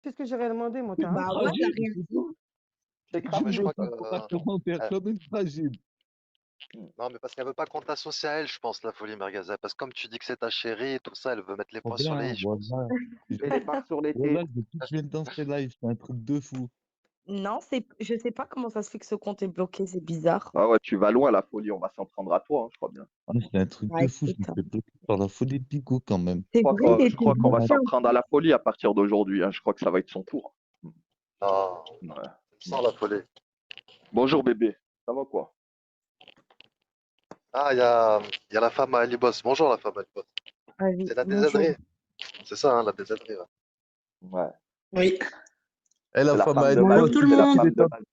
Qu'est-ce que j'ai rien demandé, moi? T'as rien Bah demandé. ouais, t'as Fragile, rien c'est dit. tout. C'est Non, mais grave je de crois fou pour un que. commentaire euh, comme une fragile. Non, mais parce qu'elle veut pas qu'on t'associe à elle, je pense, la folie merguez. Parce que comme tu dis que c'est ta chérie et tout ça, elle veut mettre les Trop points sur les bien, i, je pense. voilà. Mets les barres sur les Voilà, T. depuis que je viens dans ces lives, c'est un truc de fou. Non, je sais pas comment ça se fait que ce compte est bloqué, c'est bizarre. Ah ouais, tu vas loin, la folie. On va s'en prendre à toi, hein, je crois bien. Ah, c'est un truc Ah, de fou, je écoute, me fais bloquer par la folie de Pico quand même. c'est vrai, il Je était crois qu'on va bloqué s'en en prendre à la folie à partir d'aujourd'hui, hein. Je crois que ça va être son tour. Non, Ouais. sans la folie. Bonjour bébé, ça va quoi? Ah, il y a la femme à Ali Boss. Bonjour, la femme à Ali Boss. Ah oui, C'est la bonjour. désadrée. C'est ça, hein, la désadrée. Ouais. Ouais. Oui. Et la C'est la femme à femme de Elibos, Bonjour Mali. tout le C'est la monde. femme de Mali.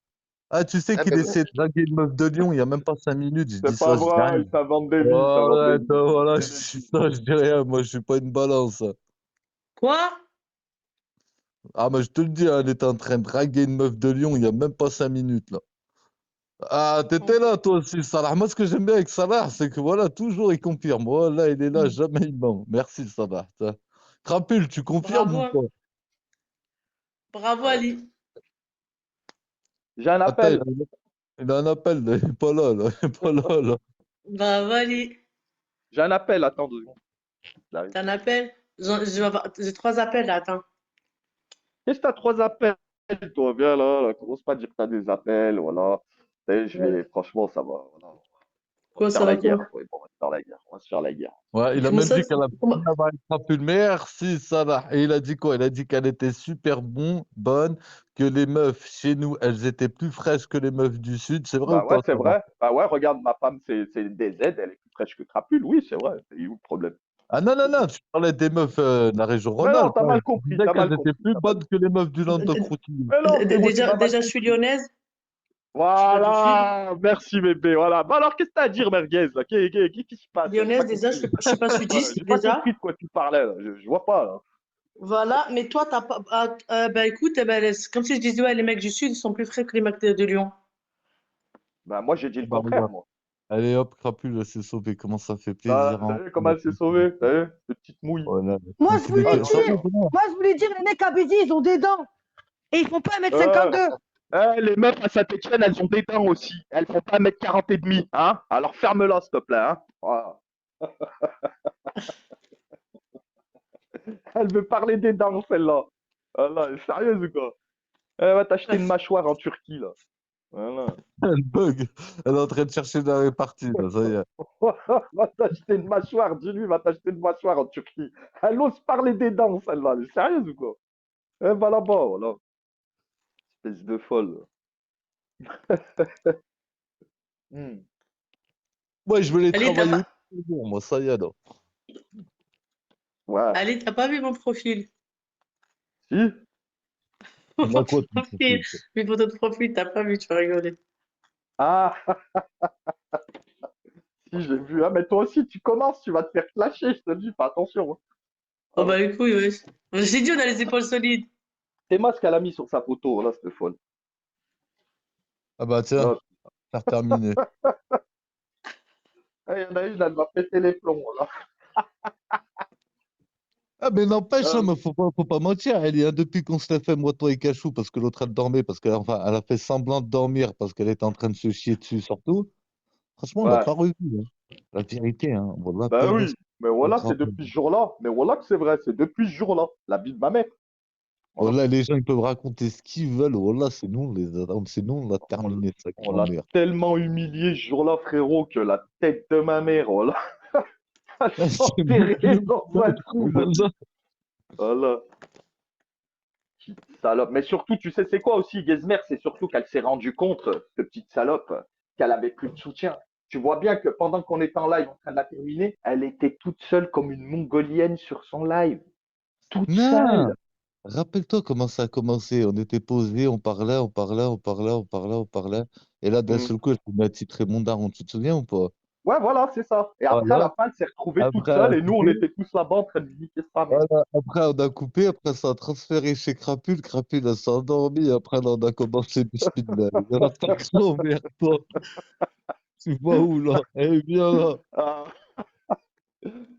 Ah, tu sais Eh, qu'il mais essaie de draguer une meuf de Lyon il y a même pas 5 minutes. Je dis C'est pas ça, je dis vrai, rien. ils s'inventent des vies, ils s'inventent Voilà, des vies. attends, voilà, je dis ça, je dis rien. Moi, je suis pas une balance. Quoi? Ah, mais je te le dis, hein, elle était en train de draguer une meuf de Lyon il y a même pas 5 minutes, là. Ah, t'étais là, toi aussi, Salah. Moi, ce que j'aime bien avec Salah, c'est que voilà, toujours il confirme. Voilà, il est là, jamais il ment. Merci, Salah. Crapule, tu confirmes Bravo, ou hein. pas? Bravo ouais. Ali. J'ai un Attends, appel. il a un appel, là. Il est pas là, là. Il est pas là, là. Bravo Ali. J'ai un appel, attends 2 secondes. J'arrive. T'as un appel? J'ai 3 appels là, attends. Qu'est-ce que t'as 3 appels, toi? Viens là, commence pas à dire que t'as des appels, voilà. Tu sais, franchement, ça va. Voilà. On va Quoi, se faire ça la va guerre. quoi? Ouais, bon, on va se faire la guerre. On va se faire la guerre. Ouais, il a Comment même ça? dit qu'elle a Comment... rien à voir avec Crapule. Merci, Salah. Et il a dit quoi? Il a dit qu'elle était super bonne, que les meufs chez nous, elles étaient plus fraîches que les meufs du Sud. C'est vrai ou Bah ouais, pas, c'est Salah? vrai. Bah ouais, regarde, ma femme, c'est des Z, elle est plus fraîche que Crapule. Oui, c'est vrai. Et où le problème? Ah non, non, non, tu parlais des meufs de la région Mais non, Rhône-Alpes, t'as hein. mal Tu compris, disais t'as qu'elles mal étaient compris, plus t'as mal bonnes compris. que les meufs du Languedoc-Roussillon. Mais non, frérot, tu m'as mal Déjà, je suis compris. lyonnaise. Je suis pas du Sud. Voilà, merci bébé, voilà. Bah alors, qu'est-ce que t'as à dire, merguez, là? Qu'est-ce qui se passe? J'ai pas Lyonnaise, déjà, compris. je suis pas Ouais, sudiste, j'ai pas déjà. compris de quoi tu parlais, là. Je vois pas, là. Voilà, mais toi, t'as pas. Bah écoute, eh ben, comme si je disais, ouais, les mecs du Sud, ils sont plus frais que les mecs de Lyon. Bah moi, j'ai dit le Bah, contraire, regarde. moi. Allez hop, Crapule, elle s'est sauvée. Comment ça fait Ah, plaisir, hein. t'as vu comment elle s'est sauvée? T'as vu? Petite mouille. Voilà. Moi, Mais je tu voulais m'étais... dire, Sérieux, Benoît? moi, je voulais dire, les mecs à Béziers, ils ont des dents. Et ils font pas 1,52 m. Les meufs à Saint-Etienne, elles ont des dents aussi. Elles font pas 1,40 m et demi, hein. Alors ferme-la, s'il te plaît, hein. Voilà. Elle veut parler des dents, celle-là. Voilà, elle est sérieuse ou quoi? Elle va t'acheter une mâchoire en Turquie, là. Voilà. Elle bug. Elle est en train de chercher dans les parties, là, ça y est. Va t'acheter une mâchoire, dis-lui, va t'acheter une mâchoire en Turquie. Elle ose parler des dents, celle-là. Elle est sérieuse ou quoi? Elle va là-bas, voilà. Espèce de folle. Hmm. Moi, je voulais Ali, travailler aussi, bon, moi, ça y est, là. Ouais. Ali, t'as pas vu mon profil? Si? On a quoi, ton Profil. profil, toi? Mes photos de profil, t'as pas vu, tu vas rigoler. Ah, si, j'ai vu. Ah, mais toi aussi, tu commences, tu vas te faire clasher, je te le dis, fais attention, hein. Oh Ah, bah les couilles, wesh. J'ai dit, on a les épaules solides. c'est moi ce qu'elle a mis sur sa photo, là, cette folle. Ah bah tiens, Là. faire terminer. Ah, il y en a une, elle m'a pété les plombs, là. Ah mais n'empêche, Ah, hein, mais faut pas mentir, elle y a depuis qu'on se l'a fait, moi, toi et Cachou, parce que l'autre elle dormait, parce qu'elle enfin, elle a fait semblant de dormir parce qu'elle était en train de se chier dessus surtout. Franchement, on l'a ouais. pas revu, hein. La vérité, hein. Voilà, Ben paix, oui. reste Mais au voilà, c'est grave. depuis ce jour-là. Mais voilà que c'est vrai, c'est depuis ce jour-là. La vie de ma mère. Voilà. Voilà, les gens ils peuvent raconter ce qu'ils veulent. Voilà, c'est nous, c'est nous, on l'a On, terminé, ça, on l'a grand-mère. tellement humilié ce jour-là, frérot, que la tête de ma mère, voilà, elle s'est C'est même enterrée plus dans un trou, je te dis. voilà. Voilà. Petite salope. Mais surtout, tu sais, c'est quoi aussi, Gezmer? C'est surtout qu'elle s'est rendue compte, cette petite salope, qu'elle avait plus de soutien. Tu vois bien que pendant qu'on était en live en train de la terminer, elle était toute seule comme une mongolienne sur son live. Toute Non! seule. Rappelle-toi comment ça a commencé. On était posés, on parlait, on parlait, on parlait, on parlait, on parlait. Et là, d'un Hmm. seul coup, elle s'est mise à titrer mon daron. Tu te souviens ou pas? Ouais, voilà, c'est ça. Et après, à Voilà. la fin, elle s'est retrouvée toute Après, elle seule a et nous, on coupé. était tous là-bas en train de lui niquer sa mère. Voilà. Après, on a coupé. Après, ça a transféré chez Crapule. Crapule, elle s'est endormie. Après, là, on a commencé Bismillah. Il va faire vers toi. Tu vois où, là? Eh bien, là. Ah,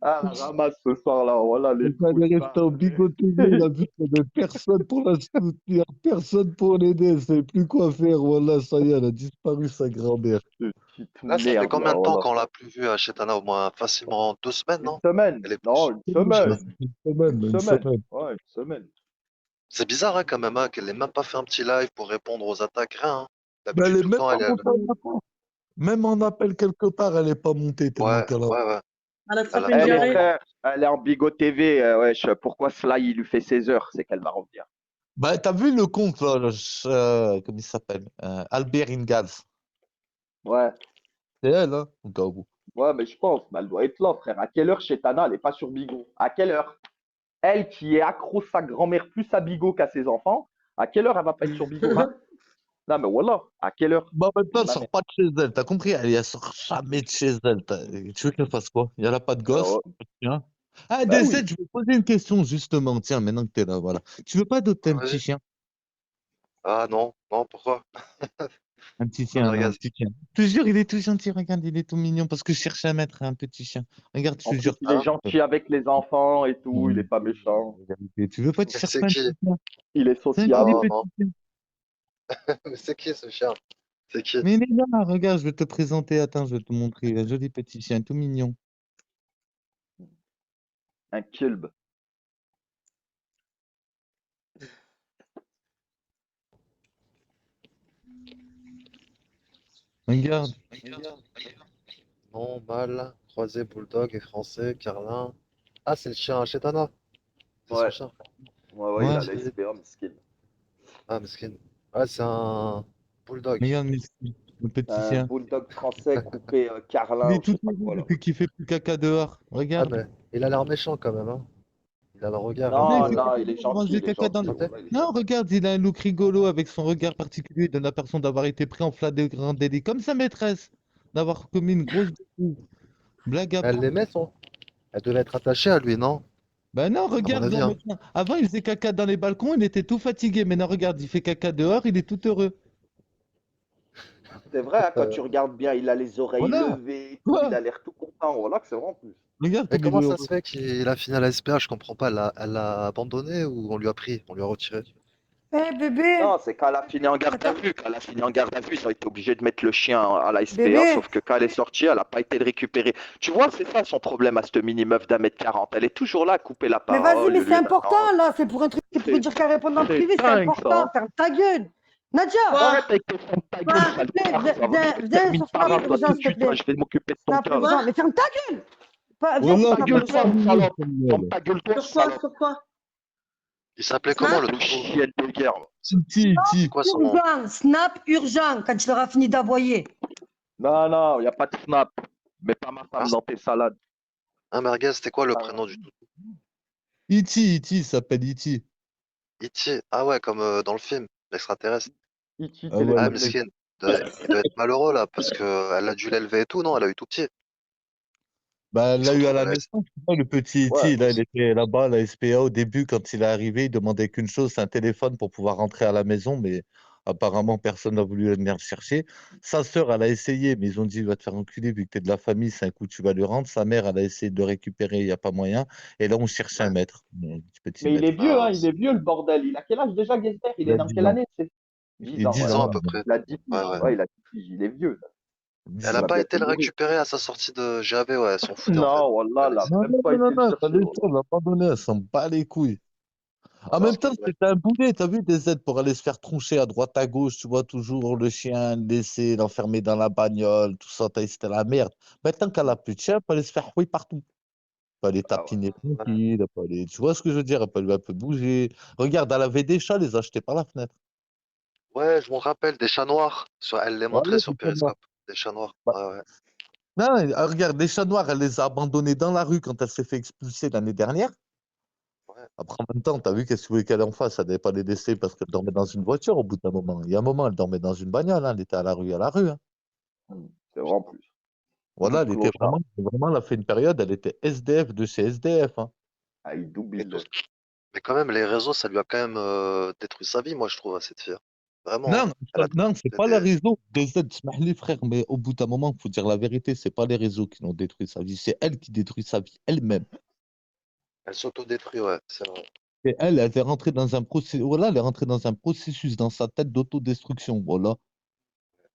Ah, la ramasse ce soir-là, voilà les Il fallait rester trous. en Bigot TV, il a vu qu'il n'y avait personne pour la soutenir, personne pour l'aider, elle ne savait plus quoi faire. Voilà, ça y est, elle a disparu, sa grand-mère. Petite Là, ça fait merde, là, combien de temps voilà. qu'on l'a plus vue à Chetana? Au moins facilement 2 semaines, Une non? semaine. Elle est Non, plus. une Une Ça semaine. semaine. fait une Une semaine, une semaine. semaine. Ouais, une semaine. C'est bizarre, hein, quand même, hein, qu'elle n'ait même pas fait un petit live pour répondre aux attaques, rien. Hein. Mais elle D'habitude, est tout le même temps, pas elle est. montée en appel. Même en appel quelque part, elle n'est pas montée tellement Ouais, qu'elle a. ouais, ouais. Elle a Elle a attrapé une Eh, que mon diarrhée. frère, elle est en Bigot TV. Wesh, pourquoi cela, il lui fait 16 heures? C'est qu'elle va revenir. Bah, t'as vu le compte, là, comment il s'appelle? Albert Ingalls. Ouais, C'est elle, hein, au cas où. ouais, mais je pense, mais elle doit être là, frère. À quelle heure chez Tana, elle n'est pas sur Bigot? À quelle heure? Elle qui est accro sa grand-mère plus à Bigot qu'à ses enfants, à quelle heure elle va pas être sur Bigot? Non, mais voilà, à quelle heure? Bah, en même temps, elle Ma sort mère. pas de chez elle, t'as compris? Elle sort jamais de chez elle. Tu veux qu'elle fasse quoi? Elle a pas de gosse? Ouais. Tiens. Ah, Bah DZ, oui. je vais te poser une question, justement. Tiens, maintenant que t'es là, voilà. Tu veux pas adopter un Ouais, petit vas-y. chien? Ah non, non, pourquoi? Un petit Non, chien, mais là, un regarde. petit chien. Je te jure, il est tout gentil, regarde, il est tout mignon, parce que je cherchais à mettre un petit chien. Regarde, je En te plus, jure. il est Hein? gentil avec les enfants et tout, il est pas méchant. Et tu veux pas, tu cherches C'est pas un qui? petit chien? Il est C'est un joli sociable. Non, petit non. chien. Mais c'est qui ce chien? C'est qui? Mais il est là, regarde, je vais te présenter, attends, je vais te montrer. Un joli petit chien, tout mignon. Un kilb. Regarde. Non, mâle, croisé, bulldog et français, carlin. Ah, c'est le chien à Chetana. C'est son Ouais, chien. ouais, il Ouais, a la SPA, miskin. Ah, mesquine. Ouais, c'est un bulldog. regarde, le petit Un chien. bulldog français coupé Il carlin est ou je tout sais pas heureux quoi là. depuis qu'il fait plus caca dehors. Ah, Regarde. mais il a l'air méchant quand même, hein. Il a le regard un Non, il Non, fait peu. non, caca il est dehors, il mange gentil, des il est caca dans gentil. le... Santé? Voilà, il est Non, gentil. regarde, il a un look rigolo avec son regard particulier. Il donne l'impression d'avoir été pris en flagrant délit, comme sa maîtresse, d'avoir commis une grosse bêtise. Blague à Elle part. l'aimait, son. Elle devait être attachée à lui, non? Ben non, À mon regarde avis, là hein. maintenant. Avant, il faisait caca dans les balcons, il était tout fatigué. Maintenant, regarde, il fait caca dehors, il est tout heureux. C'est vrai, hein, quand Euh, tu regardes bien, il a les oreilles Voilà. levées, et tout, il Quoi? a l'air tout content. Voilà que c'est vrai en plus. Regarde Mais comme il comment est ça se heureux. fait qu'il a fini à la SPA? Je comprends pas. Elle l'a abandonné ou on lui a pris? On lui a retiré? Eh bébé, Non, c'est quand elle a fini en garde à attends, vue. Quand elle a fini en garde à vue, ils ont été obligés de mettre le chien à la SPA, bébé. sauf que quand elle est sortie, elle n'a pas été de récupérer. Tu vois, c'est ça son problème à cette mini-meuf d'1 m 40. Elle est toujours là à couper la Mais vas-y, parole, mais au c'est lieu important d'attendre. là, c'est pour un truc, c'est pour C'est dire qu'elle répond en c'est privé, c'est dingue ça, important. hein. Ferme ta gueule. Nadia, Arrête Quoi? avec tes fonds de ta gueule, Quoi? s'il sale te plaît, farce, ça va. viens Termine sur par Snap un, toi, urgent, tout de s'il te suite, là, plaît. je vais m'occuper de ton Snap cas, là. urgent, mais ferme ta gueule. Viens Ferme sur Voilà, ta Snap il est gueule, pas urgent. sale mignon, salope. Ferme Samuel. ta gueule, toi, Sur quoi? salope. Sur quoi? Il s'appelait comment Snap? le nouveau? Chienne de guerre, là. C'est Iti. quoi son nom? Urgent, Snap urgent, quand tu l'auras fini d'envoyer. Non, non, il n'y a pas de snap. Mets pas ma Ah, femme dans tes salades. Merguez, c'était quoi le Ah, prénom du tout? Iti, il s'appelle Iti. E.T. Ah ouais, comme dans le film, l'extraterrestre. Ichi Ah ouais, Ah, le téléphone. mec. mesquine. Il doit être malheureux là, parce que elle a dû l'élever et tout, non? Elle a eu tout petit. Bah, elle Il se l'a eu à retrouve à la la naissance, tu vois, le petit Ouais. Iti, là, il était là-bas à la SPA au début, quand il est arrivé, il demandait qu'une chose, c'est un téléphone pour pouvoir rentrer à la maison, mais apparemment, personne n'a voulu venir le chercher. Sa sœur, elle a essayé, mais ils ont dit, va te faire enculer, vu que tu es de la famille, c'est un coup, tu vas le rendre. Sa mère, elle a essayé de le récupérer, il n'y a pas moyen. Et là, on cherche un Ouais. maître, un petit Mais il est maître. vieux, hein, Ah, il est vieux le bordel. Il a quel âge déjà, Gester? Il Il est a dans 10 quelle ans. année? C'est Il 10 a ans, ouais, 10 10 ans à ans, voilà. peu maintenant. près. Il a 10 Ouais, piges. ouais. Ouais, il a 10 piges, il est vieux. 10 Elle a Il va ans. pas été bientôt le mourir. récupérer à sa sortie de GAV, ouais, elle s'en foutait en fait. Non, Wallah, Elle a là, dit. Non, même non, pas non, non, été le non, chercher, fallait le Wallah. faire, l'abandonner, elle s'en bat les couilles. En Voilà. même temps, c'était un boulet, t'as vu, des aides pour aller se faire troncher à droite à gauche, tu vois, toujours le chien, le laisser, l'enfermer dans la bagnole, tout ça, c'était la merde. Maintenant qu'elle a plus de chien, elle peut aller se faire fouiller partout. Elle peut aller Ah ouais. tapiner Ouais. tranquille, elle peut aller... Tu vois ce que je veux dire? Elle peut un peu bouger. Regarde, elle avait des chats, elle les a achetés par la fenêtre. Ouais, je me rappelle, des chats noirs. Elle les montrait Voilà, sur des chats noirs. Periscope. Des chats noirs. Bah, Ouais, ouais. non, regarde, des chats noirs, elle les a abandonnés dans la rue quand elle s'est fait expulser l'année dernière. Ouais. Après, en même temps, t'as vu qu'est-ce que tu voulais qu'elle en fasse? Elle n'avait pas les laisser parce qu'elle dormait dans une voiture au bout d'un moment. Il y a un moment, elle dormait dans une bagnole, hein, elle était à la rue, hein. C'est vrai en plus. Voilà, Loup elle était clochard. vraiment, elle a fait une période, elle était SDF de chez SDF, hein. Ah, il Mais, double. mais quand même, les réseaux, ça lui a quand même détruit sa vie, moi, je trouve, à cette fille. Vraiment, Non, hein. Elle a non, c'est pas les c'était- réseaux. DZ, اسمح لي, frère, mais au bout d'un moment, il faut dire la vérité, c'est pas les réseaux qui l'ont détruit sa vie, c'est elle qui détruit sa vie elle-même. elle s'autodétruit, ouais, c'est vrai. Et elle est rentrée dans un processus, voilà, elle est rentrée dans un processus dans sa tête d'autodestruction, voilà.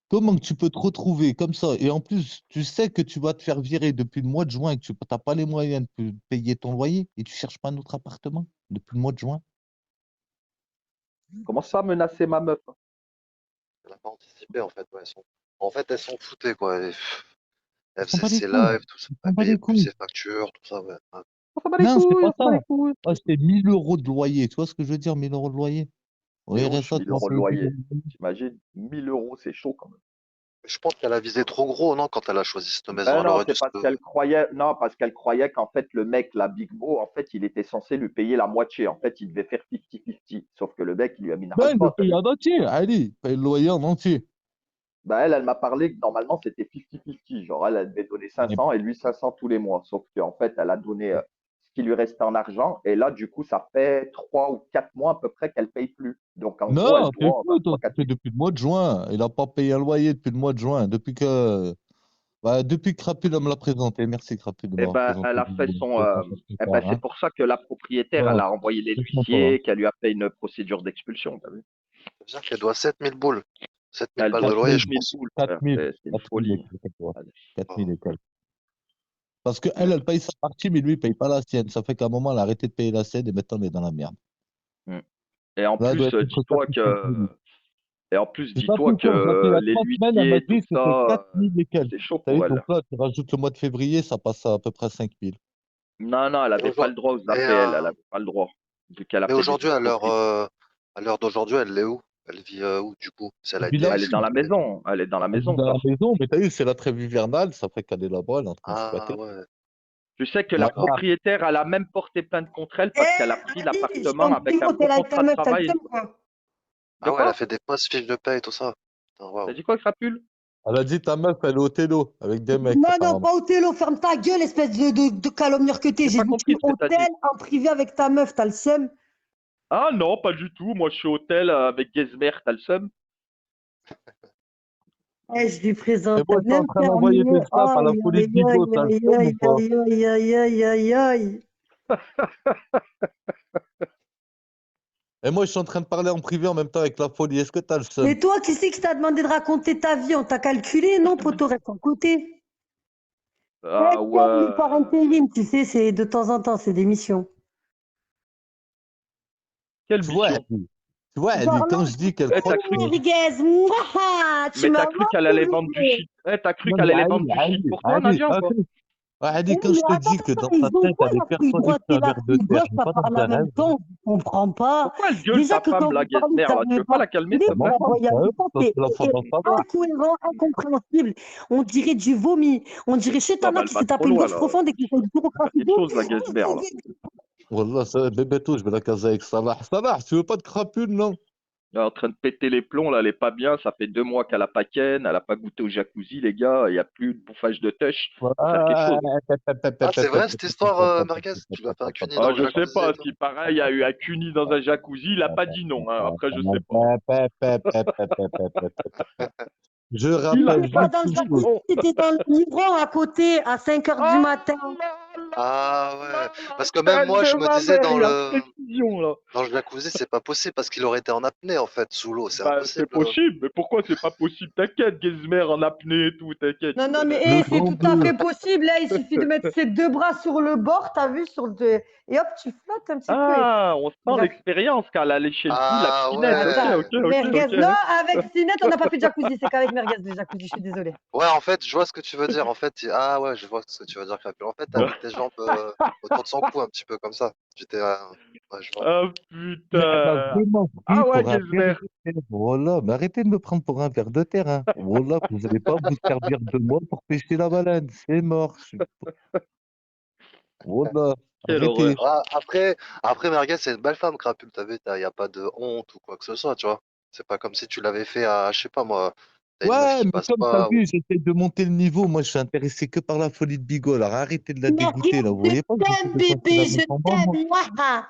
Comment que tu peux te retrouver comme ça? Et en plus, tu sais que tu vas te faire virer depuis le mois de juin et que tu n'as pas les moyens de payer ton loyer et tu cherches pas un autre appartement depuis le mois de juin. Comment ça menacer ma meuf? Elle a pas anticipé, en fait, ouais, en fait, elles s'en foutaient, quoi. Elle On s'en faisait bat les ses couilles. lives, tout ça. On Elle s'en bat les payait plus couilles. ses factures, tout ça, ouais. Ouais. On s'en bat les Non, c'est couilles, pas on s'en bat ça. les couilles. Ah, c'était 1000 euros de loyer. Tu vois ce que je veux dire, 1000 euros de loyer? Oui, Wesh, RSA, 1000 tu m'as euros de payé 1000 loyer. euros de loyer. T'imagines? 1000 euros, c'est chaud quand même. Je pense qu'elle a visé trop gros, non, quand elle a choisi cette maison. Ben Elle non, aurait dû c'est parce qu'elle croyait, non, parce qu'elle croyait qu'en fait, le mec, la Big Bo, en fait, il était censé lui payer la moitié. En fait, il devait faire 50-50. Sauf que le mec, il lui a mis une Non, il le rajpa, t'as paye vu? en entier. Allez, il paye le loyer en entier. Ben elle m'a parlé que normalement, c'était 50-50. Genre, elle devait donner Et- 500 et lui 500 tous les mois. Sauf qu'en fait, elle a donné ce qui lui restait en argent. Et là, du coup, ça fait 3 ou 4 mois à peu près qu'elle paye plus. Donc, en gros, elle Non, t'es doit fou, toi, 23 ça 4 fait 000. depuis le mois de juin. Il n'a pas payé un loyer depuis le mois de juin. Depuis que Crapule me l'a présenté. Merci Crapule de Eh m'avoir ben, présenté. elle a fait son. Eh ben, c'est Hein. pour ça que la propriétaire, elle Non, a envoyé les laisse-moi pas là. huissiers, qu'elle lui a fait une procédure d'expulsion. T'as vu? Ça veut dire qu'elle doit 7000 boules. 7000 Elle balles de doit loyer, 4000, je 7000 pense. boules, frère. 4000, C'est une 4000 et folie. quelques, ouais. Allez. 4000 et quelques. Parce qu'elle paye sa partie, mais lui, il paye pas la sienne. Ça fait qu'à un moment, elle a arrêté de payer la sienne et maintenant, elle est dans la merde. Mm. Et en Là, elle doit plus, être entre 4 dis-toi et 5 000. que. Et en plus, C'est pas dis-toi plus cher. Je l'ai fait il y que a les 3 semaines. Elle m'a huissiers, tout dit que c'était ça, 4000 et quelques. c'est chaud T'as vu, pour donc elle. là, tu rajoutes le mois de février, ça passe à peu près 5000. Non, non, elle Et, n'avait pas le droit aux et, APL. Elle n'avait pas le droit. Vu qu'elle a mais fait des aujourd'hui, escroqueries. à l'heure d'aujourd'hui, elle est où? Elle vit où, du coup? Si elle a été Villa Elle est dans la expulsée. maison. Elle est dans la Elle vit maison, dans la frère. maison, mais t'as vu, c'est la trêve hivernale, ça fait qu'elle est là-bas, elle est en train de Ah squatter. ouais. Tu sais que la Là, propriétaire, elle a même porté plainte contre elle Eh, parce qu'elle a pris Ali, je suis l'appartement en avec un prison, faux t'es là avec ta contrat de meuf, t'as le travail. seum, quoi. De Ah ouais, elle a quoi? fait des fausses fiches de paie et tout ça. Putain, T'as waouh. dit quoi, Crapule? elle a dit ta meuf, elle est au télo avec des mecs, Non, non, apparemment. pas au télo, ferme ta gueule, espèce de calomnieur que t'es. J'ai J'ai pas dit, compris tu ce que t'as dit. hôtel en privé avec ta meuf, t'as le seum. Ah non, pas du tout. Moi, je suis au hôtel avec Gezmer, t'as le seum? Eh, je lui Et présente moi, je suis en même train d'envoyer terminé. des snaps à la Aïe, police aïe, Bigot, aïe, t'as le aïe, seum ou aïe, pas? aïe, aïe, aïe, aïe, aïe, aïe. Et moi, je suis en train de parler en privé en même temps avec la folie. Est-ce que t'as le seum? Mais toi, qui c'est qui t'a demandé de raconter ta vie? On t'a calculé, non, poto, reste en côté. Ah Lui, par ouais. intérim, tu sais, c'est de temps en temps, c'est des missions. Quelle Tu vois, mission? elle dit, quand je dis qu'elle Eh, croit t'as que... cru, Merguez, mouah, tu mais m'as t'as cru qu'elle allait vendre du motivé. shit. Eh, t'as cru Non, qu'elle mais allait vendre du shit pour toi, Nadia, ou quoi? attends. Ali, Eh, quand je mais te attends, dis que dans ils ta ont tête, quoi elle est la fouille persuadée que droite c'est et un la verre de fouille terre, gauche, mais ça pas parle dans en un même rêve. temps, je comprends pas. Pourquoi elle gueule Déjà ta que femme, quand la vous parlez, Gezmer, vous là? Tu n'arrivez veux pas pas la à calmer, articuler, s'il te vous plaît? Comment la voyez à ça distance, parce que la femme en savoir. incohérent, incompréhensible. On dirait du vomi. On dirait Non, mais Chetana elle qui va s'est trop tapé une loin, douche là. profonde et qui fait une Faut faire bureaucratie quelque d'eau. chose, la Gezmer, là. Wallah, ça, bébéto, je vais la caser avec Salah. Salah, tu veux pas de crapule, non? Elle est en train de péter les plombs, là, elle est pas bien. Ça fait 2 mois qu'elle a pas ken, elle a pas goûté au jacuzzi, les gars. Il y a plus de bouffage de touch. Faut faire quelque chose. Ah, c'est vrai cette histoire, Merguez? Tu l'as fait un cuni Ah, dans le je sais jacuzzi et pas. tout? Si pareil, il y a eu un cuni dans un jacuzzi, il a pas dit non, hein. Après, je sais pas. Je Il a rappelle T'étais pas juste dans le une dit jacuzzi, chose. non. t'étais dans le Livron à côté à 5 heures du Oh matin. là là Ah là ouais. là, Parce que même tête moi, je de me ma disais mère, il y a précision, là. dans le jacuzzi, c'est pas possible parce qu'il aurait été en apnée, en fait, sous l'eau. C'est Bah, c'est impossible. possible, mais pourquoi c'est pas possible? T'inquiète, Gezmer en apnée et tout, t'inquiète, Non, je non, mais connais. Le c'est grand tout à bleu. fait possible. Là, il suffit de mettre ses deux bras sur le bord, t'as vu, et hop, tu flottes un petit peu. Ah, on Tu sent vas- l'expérience qu'elle allait chez le pool, la Ah petite Ok, ouais. Attends, ok, ok, merguez. ok. Non, avec Sinette, on n'a pas fait de jacuzzi. C'est qu'avec merguez, le jacuzzi, je suis désolée. Ouais, en fait, je vois ce que tu veux dire. En fait, ah ouais, je vois ce que tu veux dire, Crapule. En fait, t'as mis tes jambes autour de son cou un petit peu comme ça. J'étais, ouais, je vois. Ah Mais elle m'a putain. vraiment pris Ah ouais, pour un ver Gezmer. de terre. Voilà, mais arrêtez de me prendre pour un ver de terre. Hein. Voilà, vous n'allez pas vous servir de moi pour pêcher la baleine. C'est mort. Voilà, Quelle arrêtez. horreur. Ah, après, Merguez, c'est une belle femme, Crapule. T'as vu, y a pas de honte ou quoi que ce soit, tu vois. C'est pas comme si tu l'avais fait à, je sais pas moi, t'as une meuf Ouais, qui mais passe comme tu as pas. vu, j'essaie de monter le niveau. Moi, je suis intéressé que par la folie de Bigot. Alors arrêtez de la Merguez, dégoûter, là. Vous je voyez pas que j'essaie t'aime, de passer la bébé, meuf je en bas, moi? t'aime. Mouah.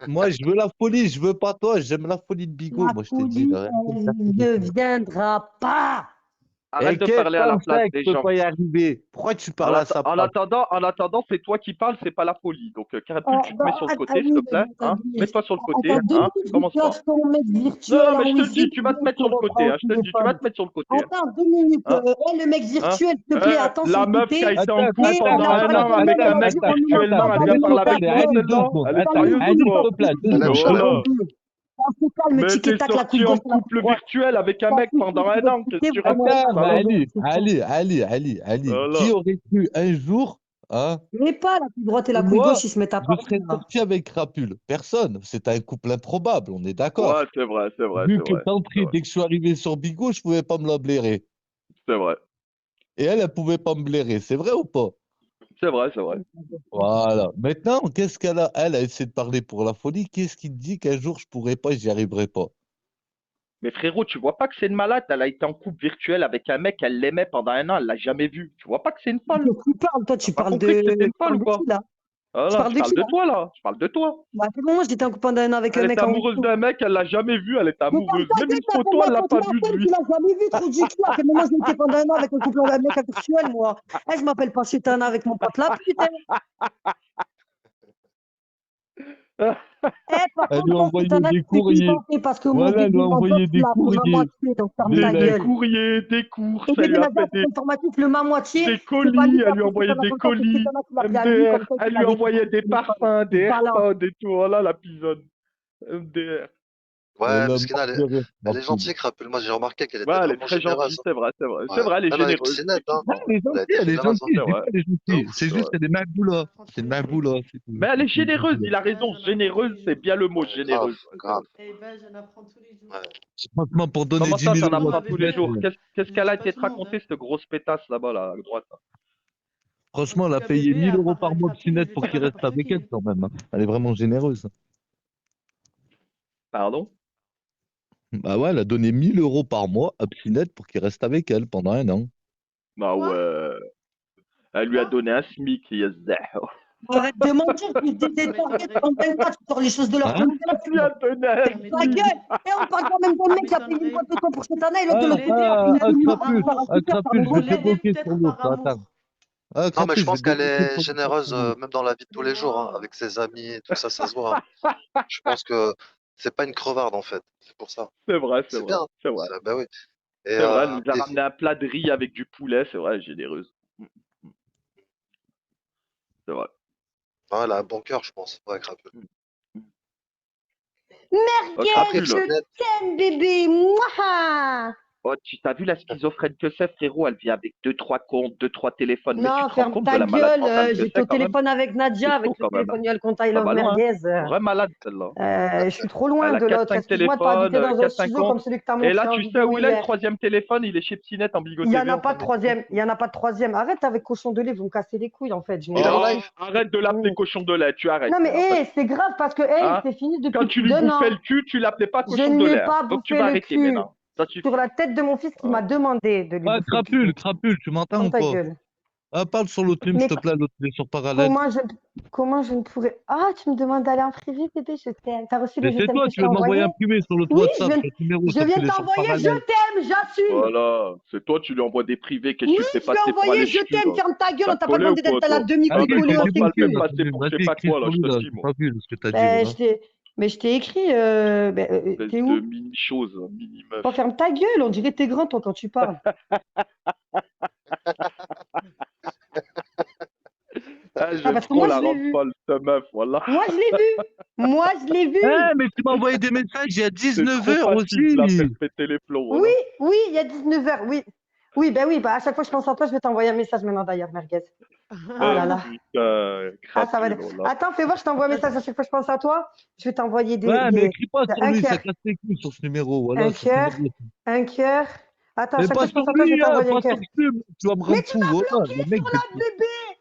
Moi, je veux la folie, je veux pas toi, j'aime la folie de Bigot. La Moi, je t'ai dit, folie, arrête de elle faire ne ça. viendra pas. Arrête de Quel parler à la place concept des peut gens. pas y arriver? Pourquoi tu parles à sa place? En attendant, c'est toi qui parles, c'est pas la folie. Donc, Crapule, tu te mets sur le côté, s'il Oui, te mais plaît. Hein? Mets-toi sur le côté, attends 2 hein? minutes, je Commence pas. cherche ton mec Non, virtuel non, mais en je te le Wi-Fi, dis, tu vas te mettre je sur le côté, reprends au hein. Je te le dis, tu vas téléphone. te mettre sur le côté. Attends 2 minutes. Hein? Le mec Hein? virtuel, s'il te plaît, attends La son meuf qui a côté. été en Attends, couple Et pendant elle a un parlé an ton mec, avec elle un a mec dit on ne m'a virtuellement, pas elle parlé vient de parler mon avec moi, tableau. celle-là. Elle est attends, sérieuse allez, ou s'il quoi? te plaît, deux Elle aime secondes. Attends, Chala. Voilà. on se calme, Mais tic et t'es tac, la couille sorti en gauche, la couille couple droite. virtuel avec un La mec couille pendant gauche, un an. Qu'est-ce que tu racontes, Attends, mais salope? Ali, qui Voilà. aurait pu un jour, hein, Mais pas la couille droite et la couille moi, gauche, ils se mettent à je parler. serais Là. sorti avec Crapule? Personne. C'est un couple improbable, on est d'accord. Ouais, c'est vrai, c'est vrai, Vu c'est que vrai. C'est d'entrée, vrai. dès que je suis arrivé sur Bigot, je pouvais pas me la blairer. C'est vrai. Et elle pouvait pas me blairer. C'est vrai ou pas? C'est vrai, c'est vrai. Voilà. Maintenant, qu'est-ce qu'elle a? Elle a essayé de parler pour la folie. Qu'est-ce qui te dit qu'un jour je pourrais pas, j'y arriverai pas? Mais frérot, tu vois pas que c'est une malade? Elle a été en couple virtuel avec un mec, elle l'aimait pendant un an, elle l'a jamais vu. Tu vois pas que c'est une folle? Qu'est-ce que tu parles, toi? T'as pas compris que c'était une Tu parles folle ou de quoi? qui, là? Tu Voilà, parles je de parle qui, de là? toi là, je parle de toi. Bah, c'est bon, moi, j'étais en couple d'un an avec un Elle est mec en amoureuse Wi-Fi. d'un mec, elle l'a jamais vu, elle est Mais ferme amoureuse. ta Même gueule, une t'as ton photo, elle mec l'a quand tu pas vue de l'appelles, tu lui. l'as jamais vu, trou du cul. Après, moi, j'ai été pendant un an avec un couple d'un mec virtuel, moi. Eh, je m'appelle pas Chétana avec mon pote là, putain. Eh, par Elle contre, lui a toi, envoyé Chétana, des tu fais qu'y courriers. penser parce que mon Voilà, elle lui bébé a en toi, envoyé tu des l'as pour ma courriers, moitié, donc ferme Des, ta des des gueule. courriers, des courses, Et elle lui bébé a Nadia, fait pour informatique, le ma moitié, des c'est pas colis, lui elle lui a pour envoyé Chétana des comme ça, c'est colis, Chétana qui l'a pris à lui, MDR, comme ça, elle il lui a avait envoyé des parfums, des balance. AirPods et tout. Voilà la pisonne. MDR. Ouais, Elle a Meskina, elle, pleuré, ma elle est poule. gentille, Crapule. Moi, j'ai remarqué qu'elle était Ouais, elle est vraiment très gentille, généreuse. c'est vrai, c'est vrai. C'est Ouais. vrai, elle est Même avec généreuse, Psynet, hein. Ah, effectivement. elle est Elle a gentille, été elle est généreuse, hein. gentille. C'est Je dis vrai, pas elle est De gentille. ouf. C'est c'est juste, vrai. elle est magboula. C'est une magboula, c'est tout. Mais elle est généreuse, il a Ben, raison. j'en apprends tous Généreuse, les c'est jours. bien le mot, Ouais, grave, généreuse. Ouais, c'est grave. vrai. Eh ben, j'en apprends tous les jours. Ouais. Franchement, pour donner Comment 10 ça, 000 t'en euros Franchement, à apprends ma tous les bébé, Pinette, jours? Qu'est-ce mais qu'elle a c'est pas été te tout le monde, raconter, hein. cette grosse pétasse là-bas, là, à droite? franchement, En elle tout a cas, payé bébé, 1000 à euros part par mois de Crapule, je Pinette vais pour te qu'il dire, elle a reste pas avec elle craqué. quand même, hein. Elle est vraiment généreuse. Pardon? Bah ouais, elle a donné 1000 euros par mois à Pinette pour qu'il reste avec elle pendant un an. Bah Quoi? ouais. Elle lui a Quoi? donné un SMIC, Yazdah. Arrête de mentir, tu dis des Ça targets m'étonnerait. en 24, tu sors les choses de leur Hein? contexte. Elle lui a donné un Ça Ta SMIC. m'étonnerait. gueule! Et on parle quand même d'un Ça mec qui a payé une m'étonnerait. boîte de temps pour cette année et l'autre de Je l'autre l'ai côté, aidé a payé 2 millions peut-être par Crapule, par un amour. scooter, par Crapule, une je vais Je te l'ai voiture. aidé débloquer sur peut-être par l'autre. Attends. amour. Ah, Non, mais Crapule, je je vais pense te qu'elle débloquer est sur généreuse, l'autre. même dans la vie de tous Mais les jours, hein, moi, avec ses amis et tout ça, ça se voit, hein. Je pense que c'est pas une crevarde, en fait. C'est pour ça. C'est vrai, c'est C'est vrai, bien. c'est vrai. Bah oui. Et C'est vrai, elle nous a ramené un plat de riz avec du poulet, c'est vrai, généreuse. C'est vrai. ouais, elle a un bon cœur, je pense. Ouais, Crapule. Merguez, Crapule, je t'aime, bébé! Mouah! oh, tu t'as vu la schizophrène que c'est, frérot? Elle vit avec deux, trois comptes, deux, trois téléphones. Mais tu Non, te rends ferme compte de ta la malade gueule. mentale que J'étais c'est au quand même? téléphone avec Nadia, C'est avec chaud le quand même, hein. téléphone dual compte I Ah Love bah loin, hein. Merguez. Vraie malade celle-là. Je suis trop loin Elle a de l'autre. 4-5 Excuse-moi de pas habiter téléphones, dans un 4-5 studio comme comptes. celui que tu as Et là, montré en tu sais vidéo où il est le hier. troisième téléphone? Il est chez Psinette en Bigo Il n'y en TV a en pas train de de troisième. Il n'y en a pas de troisième. Arrête avec cochon de lait, vous me cassez les couilles en fait. Je m'en Il est en bats. live? arrête de l'appeler cochon de lait, tu arrêtes Non mais maintenant. c'est grave parce que Hein? c'est fini Quand depuis tu plus lui d'un bouffais an. le cul, tu l'appelais pas Je cochon ne de lui ai lait, hein. pas Donc tu bouffé vas le arrêter cul maintenant. Ça sur suffit. la tête de mon fils qui m'a Hein. demandé de lui Ah, bouffer le cul. Crapule, tu m'entends Ferme ou ta pas? gueule. Ah, parle sur l'autre ligne, s'il Mais te plaît, l'autre ligne sur parallèle. comment je ne pourrais. Ah, tu me demandes d'aller en privé, bébé, je t'aime. T'as reçu Mais le je c'est t'aime toi, que je tu t'ai veux m'envoyer envoyé? un privé sur l'autre Oui, WhatsApp, sur le numéro, je sauf viens qu'il de est sur t'envoyer je parallèle. t'aime, j'assume. Voilà, c'est toi, tu lui envoies des privés. Qu'est-ce Oui, que tu te fais je lui ai passer pour envoyé aller je cul, t'aime, là? ferme ta gueule, T'as on t'a pas collé ou demandé quoi, d'être la toi? Vas-y, Ah ben demi-collée je en te commence pas à le débloqué, faire sécu. là. passer pour je sais Vas-y, pas écris quoi, là, sur je lui, te là. dis, J'ai moi. pas vu ce que t'as dit, Ben, voilà. mais je t'ai écrit, t'es Espèce de où? mini-chose, mini-meuf. Toi, ferme ta gueule, on dirait que t'es grand, toi, quand tu parles. Ah, Ah, j'aime parce que trop moi, la je l'ai rendre vu. folle, cette meuf, voilà. Moi, je l'ai vu. Moi, je l'ai vu. Eh, mais tu m'as envoyé des messages il y a C'est 19 trop heures facile de la faire aussi. péter les plombs, Oui, voilà. oui, il y a 19h, oui. Oui, à chaque fois que je pense à toi, je vais t'envoyer un message maintenant d'ailleurs, Merguez. Ah là là. Putain, Ah, ça va aller. crapule, voilà. Attends, fais voir, je t'envoie un message à chaque fois que je pense à toi. Je vais t'envoyer Ouais, mais écris pas sur un lui, ça cœur, casse les couilles sur ce numéro, un voilà, sur ce cœur, numéro. un cœur. Attends, à Mais chaque fois pas que je sur pense à toi, je vais lui, hein, t'envoyer un pas cœur. sur lui, tu vas me Mais rendre tu fou, m'as voilà. bloqué Le mec, sur la bébé.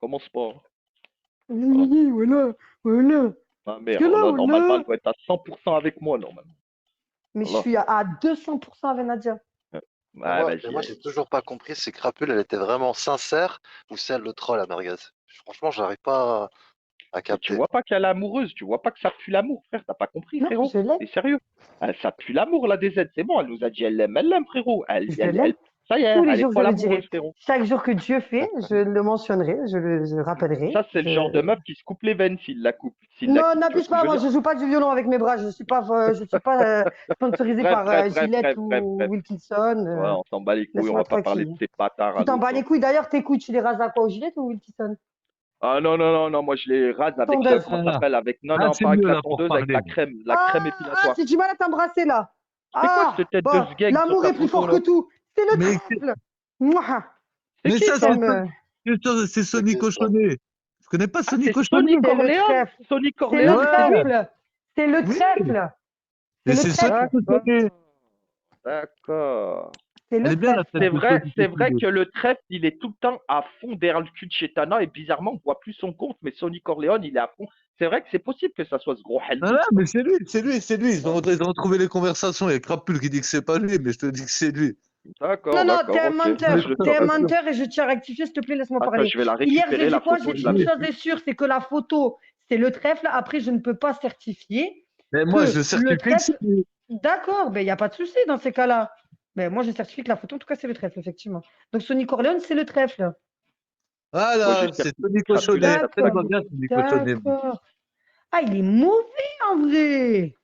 Commence pas. Oui, voilà, voilà. Ah merde, Que là, là, normalement, voilà. elle doit être à 100% avec moi, normalement. Mais je Voilà. suis à 200% avec Nadia. Mais Ouais, moi, vas-y, j'ai toujours pas compris si Crapule, elle était vraiment sincère ou si elle le troll à Merguez. Franchement, j'arrive pas à mais tu capter. vois pas qu'elle est amoureuse, tu vois pas que ça pue l'amour, frère, t'as pas compris, Non, frérot? je l'ai. T'es sérieux? Ah, ça pue l'amour, la DZ, c'est bon, elle nous a dit elle l'aime, frérot. Je l'aime. Ça y est, Tous les elle est jours, je folle le amoureuse, dirai. frérot. Chaque jour que Dieu fait, je le mentionnerai, je rappellerai. Ça, c'est le genre de meuf qui se coupe les veines s'il la Non, quitte, tu vois n'abuse ce que je pas, veux moi dire? je joue pas du violon avec mes bras, je suis pas sponsorisée Bref, par bref, bref, Gillette bref, bref, ou bref. Wilkinson. Ouais, on s'en bat les couilles, on Laisse-moi va pas parler tranquille. de ces bâtards à Tu t'en l'autre, bats les là. couilles. D'ailleurs, tes couilles, tu les rases à quoi, au Gillette ou au Wilkinson? Ah non, non, non, non, moi je les rase avec, Tondeuse. comment ça s'appelle? Avec, non, Là, non, c'est pas avec mieux la là pour tondeuse, avec parler. la crème Ah, épilatoire. c'est du mal à t'embrasser là. C'est quoi Ah, cette tête de bon, sgeg sur l'amour ta est plus photo, fort que là? tout. C'est le Mais, trèfle. Mouah. C'est mais qui ça, ça? c'est C'est Sonny qui ça? Cochonnet. Je connais pas Ah, Sonny c'est Cochonnet. Sonic C'est le Orléans? trèfle. Sonic C'est le Orléans, c'est lui? Ouais, trèfle. C'est le oui. trèfle. C'est Et le c'est Sonny trèfle. D'accord, Cochonnet. d'accord. C'est Elle le est bien la trèfle. tête de Sonny C'est vrai Cochonnet. que le trèfle, il est tout le temps à fond derrière le cul de Chetana et bizarrement, on voit plus son compte, mais Sonic Orléans, il est à fond. C'est vrai que c'est possible que ça soit ce gros Ah, Helmut, là, quoi. mais c'est lui. Ils ont retrouvé les conversations. Il y a Crapule qui dit que c'est pas lui, mais je te dis que c'est lui. Non, D'accord, non, t'es d'accord, un ok. Ça, menteur. je le T'es un saurais pas. menteur et je tiens à rectifier, s'il te plaît, laisse-moi Attends, parler. je vais la Hier, j'ai récupérer, dit la quoi? photo, J'ai je dit la une Oui. chose mets. est sûre, c'est que la photo, c'est le trèfle. Après, je ne peux pas certifier Mais moi, je que le certifie que c'est trèfle. lui. D'accord, ben il n'y a pas de souci dans ces cas-là. Mais moi, je certifie que la photo, en tout cas, c'est le trèfle, effectivement. Donc, Sonny Corleone, c'est le trèfle. Moi, j'ai Voilà, c'est certifié Sonny que Crapule, Cochonnet. c'est le Je D'accord, vois trèfle. bien Sonny Cochonnet. d'accord. Ah, il est mauvais en vrai.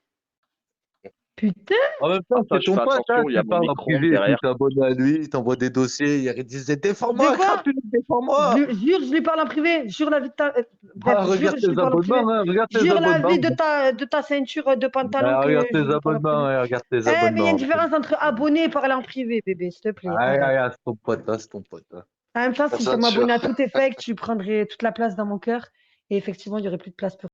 Putain. En même temps, Attends, c'est je ton fais pote, hein, attention, il y a tu mon parles en micro-ondes privé, tu derrière. t'abonnes à lui, il t'envoie des dossiers, il disait De défends-moi, quoi? Crapule, défends-moi. Jure, je lui parle en privé. Jure la vie de ta. Bref, Ah, jure, regarde je tes lui parle en privé. abonnements, hein, regarde tes Jure la abonnements. vie de ta ceinture de pantalon Ah, que regarde je tes lui parle en abonnements, privé. hein, regarde tes Eh, mais il y a une abonnements. différence entre abonner et parler en privé, bébé, s'il te plaît. Ah, Arrête. regarde, c'est ton pote, hein, c'est ton pote. Hein. En même temps, La si je m'abonnais ceinture. à tout tes fakes, tu prendrais toute la place dans mon cœur. Et effectivement, il n'y aurait plus de place pour